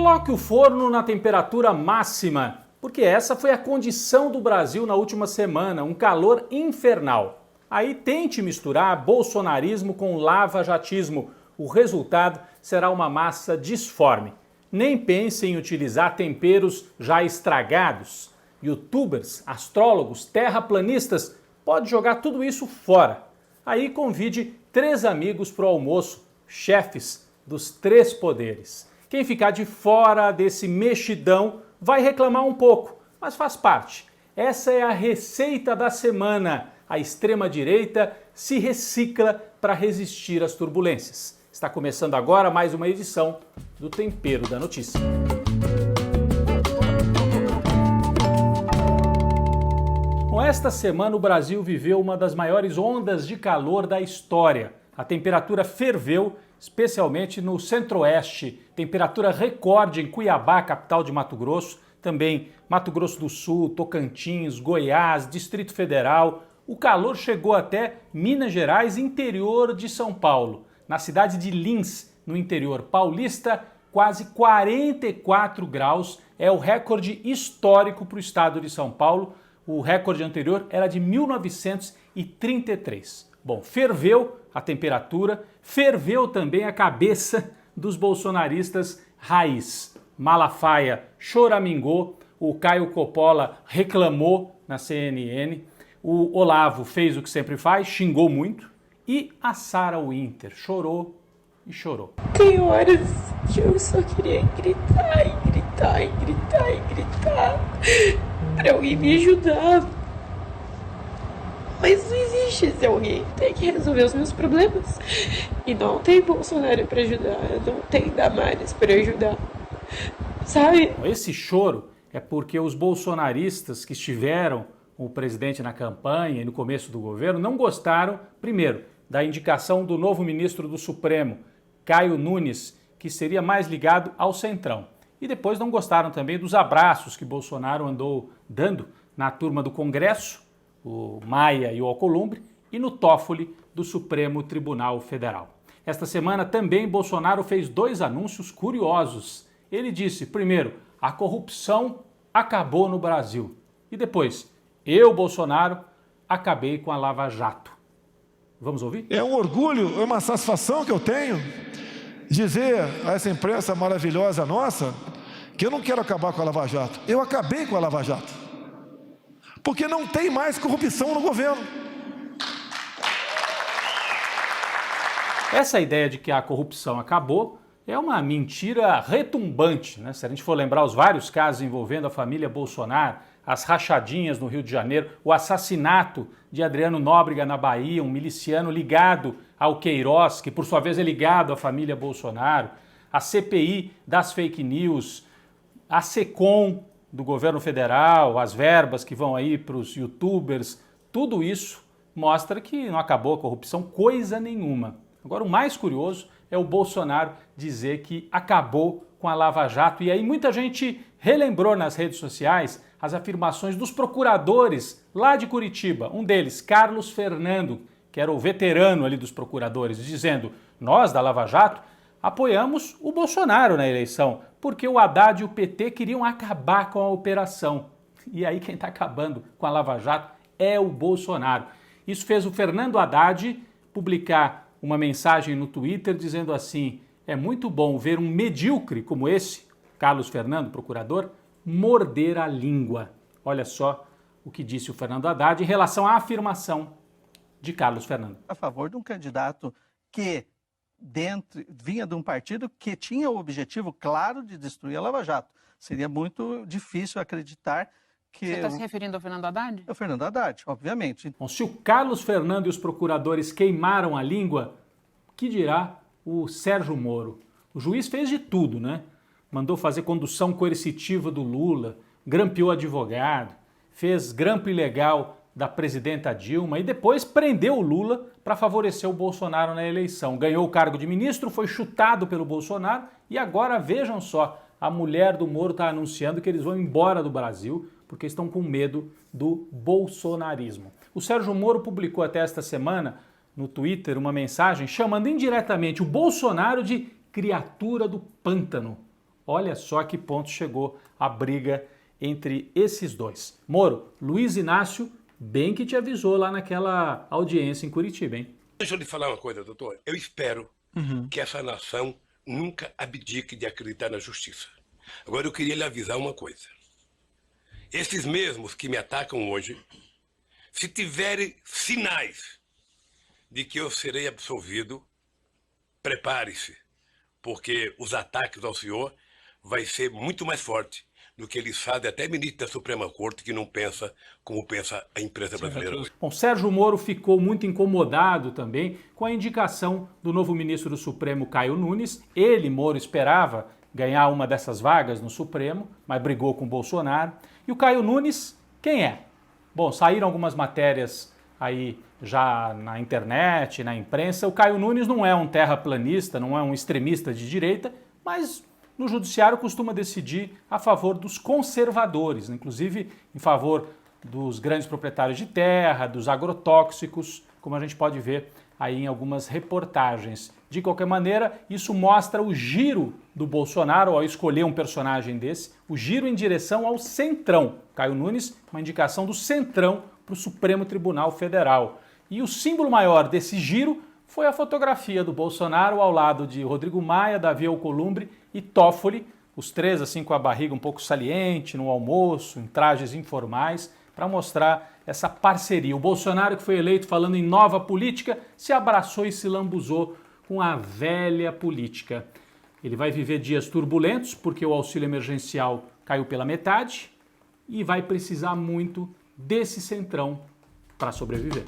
Coloque o forno na temperatura máxima, porque essa foi a condição do Brasil na última semana, um calor infernal. Aí tente misturar bolsonarismo com lava-jatismo. O resultado será uma massa disforme. Nem pense em utilizar temperos já estragados. Youtubers, astrólogos, terraplanistas, pode jogar tudo isso fora. Aí convide 3 amigos para o almoço, chefes dos 3 poderes. Quem ficar de fora desse mexidão vai reclamar um pouco, mas faz parte. Essa é a receita da semana. A extrema-direita se recicla para resistir às turbulências. Está começando agora mais uma edição do Tempero da Notícia. Com esta semana, o Brasil viveu uma das maiores ondas de calor da história. A temperatura ferveu, especialmente no centro-oeste. Temperatura recorde em Cuiabá, capital de Mato Grosso. Também Mato Grosso do Sul, Tocantins, Goiás, Distrito Federal. O calor chegou até Minas Gerais, interior de São Paulo. Na cidade de Lins, no interior paulista, quase 44 graus. É o recorde histórico para o estado de São Paulo. O recorde anterior era de 1933. Bom, ferveu a temperatura, ferveu também a cabeça dos bolsonaristas raiz. Malafaia choramingou, o Caio Coppola reclamou na CNN, o Olavo fez o que sempre faz, xingou muito, e a Sarah Winter chorou e chorou. Tem horas que eu só queria gritar e gritar e gritar e gritar pra alguém me ajudar. Mas não existe esse alguém. Tem que resolver os meus problemas. E não tem Bolsonaro pra ajudar. Não tem Damares pra ajudar. Sabe? Esse choro é porque os bolsonaristas que estiveram com o presidente na campanha e no começo do governo não gostaram, primeiro, da indicação do novo ministro do Supremo, Caio Nunes, que seria mais ligado ao Centrão. E depois não gostaram também dos abraços que Bolsonaro andou dando na turma do Congresso, o Maia e o Alcolumbre, e no Toffoli do Supremo Tribunal Federal. Esta semana também Bolsonaro fez 2 anúncios curiosos. Ele disse, primeiro, a corrupção acabou no Brasil. E depois, eu, Bolsonaro, acabei com a Lava Jato. Vamos ouvir? É um orgulho, é uma satisfação que eu tenho dizer a essa imprensa maravilhosa nossa que eu não quero acabar com a Lava Jato. Eu acabei com a Lava Jato. Porque não tem mais corrupção no governo. Essa ideia de que a corrupção acabou é uma mentira retumbante, né? Se a gente for lembrar os vários casos envolvendo a família Bolsonaro, as rachadinhas no Rio de Janeiro, o assassinato de Adriano Nóbrega na Bahia, um miliciano ligado ao Queiroz, que por sua vez é ligado à família Bolsonaro, a CPI das fake news, a SECOM do governo federal, as verbas que vão aí para os youtubers, tudo isso mostra que não acabou a corrupção coisa nenhuma. Agora o mais curioso é o Bolsonaro dizer que acabou com a Lava Jato, e aí muita gente relembrou nas redes sociais as afirmações dos procuradores lá de Curitiba, um deles, Carlos Fernando, que era o veterano ali dos procuradores, dizendo, nós da Lava Jato apoiamos o Bolsonaro na eleição, porque o Haddad e o PT queriam acabar com a operação. E aí quem está acabando com a Lava Jato é o Bolsonaro. Isso fez o Fernando Haddad publicar uma mensagem no Twitter dizendo assim, é muito bom ver um medíocre como esse, Carlos Fernando, procurador, morder a língua. Olha só o que disse o Fernando Haddad em relação à afirmação de Carlos Fernando. A favor de um candidato que vinha de um partido que tinha o objetivo claro de destruir a Lava Jato. Seria muito difícil acreditar que... Você está se referindo ao Fernando Haddad? Ao Fernando Haddad, obviamente. Bom, se o Carlos Fernando e os procuradores queimaram a língua, que dirá o Sérgio Moro? O juiz fez de tudo, né? Mandou fazer condução coercitiva do Lula, grampeou advogado, fez grampo ilegal da presidenta Dilma e depois prendeu o Lula para favorecer o Bolsonaro na eleição. Ganhou o cargo de ministro, foi chutado pelo Bolsonaro e agora vejam só, a mulher do Moro está anunciando que eles vão embora do Brasil porque estão com medo do bolsonarismo. O Sérgio Moro publicou até esta semana no Twitter uma mensagem chamando indiretamente o Bolsonaro de criatura do pântano. Olha só a que ponto chegou a briga entre esses dois. Moro, Luiz Inácio bem que te avisou lá naquela audiência em Curitiba, hein? Deixa eu lhe falar uma coisa, doutor. Eu espero que essa nação nunca abdique de acreditar na justiça. Agora eu queria lhe avisar uma coisa. Esses mesmos que me atacam hoje, se tiverem sinais de que eu serei absolvido, prepare-se, porque os ataques ao senhor vai ser muito mais forte do que eles fazem até ministro da Suprema Corte, que não pensa como pensa a imprensa brasileira hoje. Bom, Sérgio Moro ficou muito incomodado também com a indicação do novo ministro do Supremo, Caio Nunes. Ele, Moro, esperava ganhar uma dessas vagas no Supremo, mas brigou com o Bolsonaro. E o Caio Nunes, quem é? Bom, saíram algumas matérias aí já na internet, na imprensa. O Caio Nunes não é um terraplanista, não é um extremista de direita, mas no judiciário costuma decidir a favor dos conservadores, inclusive em favor dos grandes proprietários de terra, dos agrotóxicos, como a gente pode ver aí em algumas reportagens. De qualquer maneira, isso mostra o giro do Bolsonaro ao escolher um personagem desse, o giro em direção ao Centrão. Caio Nunes, uma indicação do Centrão para o Supremo Tribunal Federal. E o símbolo maior desse giro foi a fotografia do Bolsonaro ao lado de Rodrigo Maia, Davi Alcolumbre e Toffoli, os três assim com a barriga um pouco saliente, no almoço, em trajes informais, para mostrar essa parceria. O Bolsonaro, que foi eleito falando em nova política, se abraçou e se lambuzou com a velha política. Ele vai viver dias turbulentos, porque o auxílio emergencial caiu pela metade e vai precisar muito desse Centrão para sobreviver.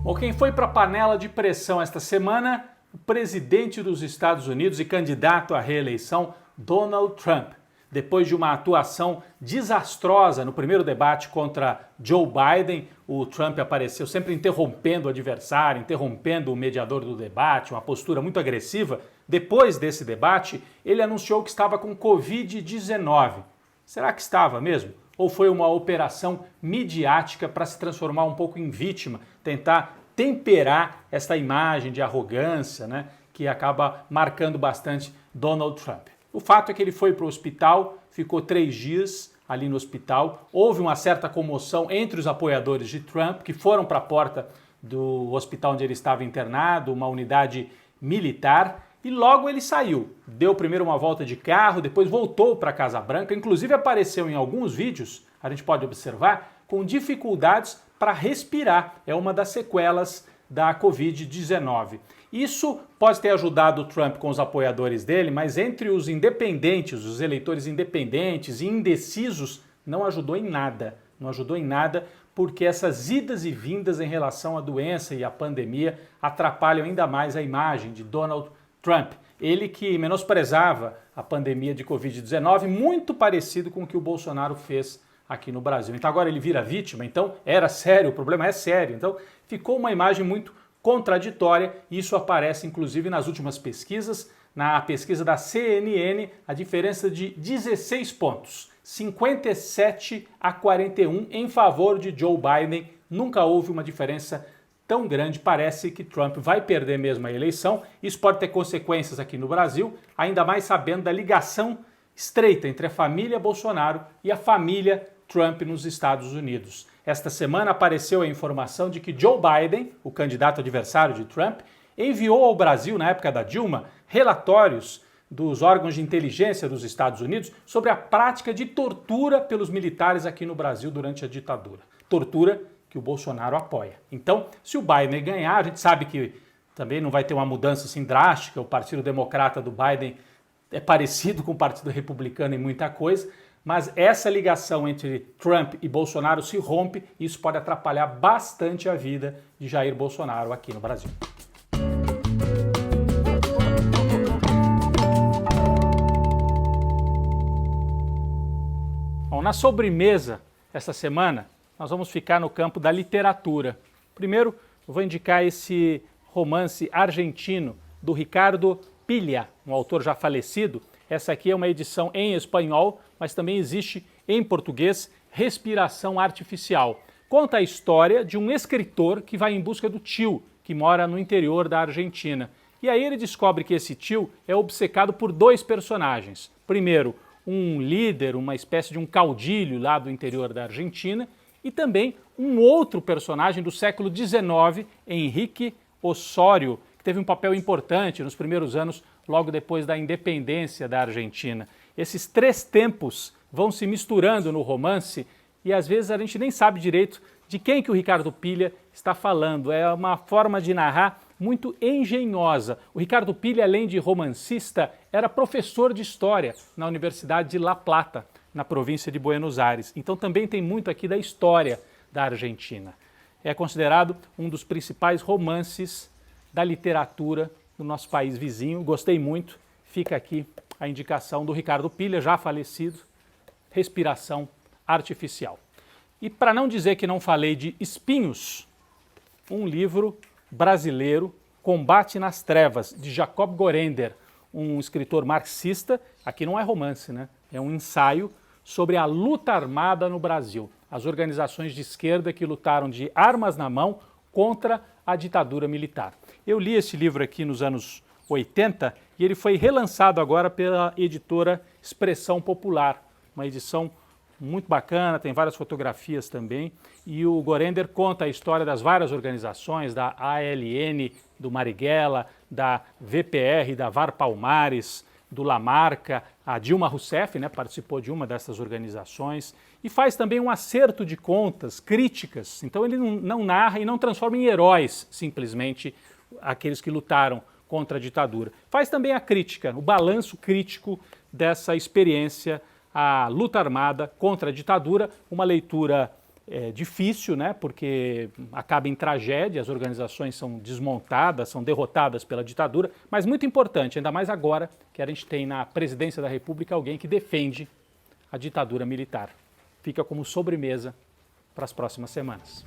Bom, quem foi para a panela de pressão esta semana? O presidente dos Estados Unidos e candidato à reeleição, Donald Trump. Depois de uma atuação desastrosa no primeiro debate contra Joe Biden, o Trump apareceu sempre interrompendo o adversário, interrompendo o mediador do debate, uma postura muito agressiva. Depois desse debate, ele anunciou que estava com Covid-19. Será que estava mesmo? Ou foi uma operação midiática para se transformar um pouco em vítima, tentar temperar esta imagem de arrogância, né, que acaba marcando bastante Donald Trump? O fato é que ele foi para o hospital, ficou 3 dias ali no hospital. Houve uma certa comoção entre os apoiadores de Trump, que foram para a porta do hospital onde ele estava internado, uma unidade militar, e logo ele saiu. Deu primeiro uma volta de carro, depois voltou para a Casa Branca, inclusive apareceu em alguns vídeos, a gente pode observar, com dificuldades para respirar. É uma das sequelas da Covid-19. Isso pode ter ajudado o Trump com os apoiadores dele, mas entre os independentes, os eleitores independentes e indecisos, não ajudou em nada. Não ajudou em nada porque essas idas e vindas em relação à doença e à pandemia atrapalham ainda mais a imagem de Donald Trump. Ele que menosprezava a pandemia de Covid-19, muito parecido com o que o Bolsonaro fez aqui no Brasil. Então agora ele vira vítima, então era sério, o problema é sério. Então ficou uma imagem muito contraditória, e isso aparece inclusive nas últimas pesquisas. Na pesquisa da CNN, a diferença de 16 pontos, 57 a 41 em favor de Joe Biden. Nunca houve uma diferença tão grande. Parece que Trump vai perder mesmo a eleição. Isso pode ter consequências aqui no Brasil, ainda mais sabendo da ligação estreita entre a família Bolsonaro e a família Trump nos Estados Unidos. Esta semana apareceu a informação de que Joe Biden, o candidato adversário de Trump, enviou ao Brasil, na época da Dilma, relatórios dos órgãos de inteligência dos Estados Unidos sobre a prática de tortura pelos militares aqui no Brasil durante a ditadura. Tortura que o Bolsonaro apoia. Então, se o Biden ganhar, a gente sabe que também não vai ter uma mudança assim drástica. O Partido Democrata do Biden é parecido com o Partido Republicano em muita coisa, mas essa ligação entre Trump e Bolsonaro se rompe e isso pode atrapalhar bastante a vida de Jair Bolsonaro aqui no Brasil. Bom, na sobremesa essa semana, nós vamos ficar no campo da literatura. Primeiro, eu vou indicar esse romance argentino do Ricardo Piglia, um autor já falecido. Essa aqui é uma edição em espanhol, mas também existe em português, Respiração Artificial. conta a história de um escritor que vai em busca do tio, que mora no interior da Argentina. E aí ele descobre que esse tio é obcecado por dois personagens. Primeiro, um líder, uma espécie de um caudilho lá do interior da Argentina, e também um outro personagem do século XIX, Henrique Osório, que teve um papel importante nos primeiros anos, logo depois da independência da Argentina. Esses três tempos vão se misturando no romance e às vezes a gente nem sabe direito de quem que o Ricardo Pilha está falando. É uma forma de narrar muito engenhosa. O Ricardo Pilha, além de romancista, era professor de História na Universidade de La Plata, na província de Buenos Aires. Então também tem muito aqui da história da Argentina. É considerado um dos principais romances da literatura do nosso país vizinho. Gostei muito. Fica aqui a indicação do Ricardo Pilha, já falecido, Respiração Artificial. E para não dizer que não falei de Espinhos, um livro brasileiro, Combate nas Trevas, de Jacob Gorender, um escritor marxista. Aqui não é romance, né? É um ensaio sobre a luta armada no Brasil. As organizações de esquerda que lutaram de armas na mão contra a ditadura militar. Eu li esse livro aqui nos anos 80 e ele foi relançado agora pela editora Expressão Popular, uma edição muito bacana, tem várias fotografias também, e o Gorender conta a história das várias organizações, da ALN, do Marighella, da VPR, da VAR Palmares, do Lamarca, a Dilma Rousseff, né, participou de uma dessas organizações, e faz também um acerto de contas, críticas. Então ele não narra e não transforma em heróis, simplesmente, aqueles que lutaram contra a ditadura. Faz também a crítica, o balanço crítico dessa experiência, a luta armada contra a ditadura, uma leitura difícil, né, porque acaba em tragédia, as organizações são desmontadas, são derrotadas pela ditadura, mas muito importante, ainda mais agora que a gente tem na presidência da República alguém que defende a ditadura militar. Fica como sobremesa para as próximas semanas.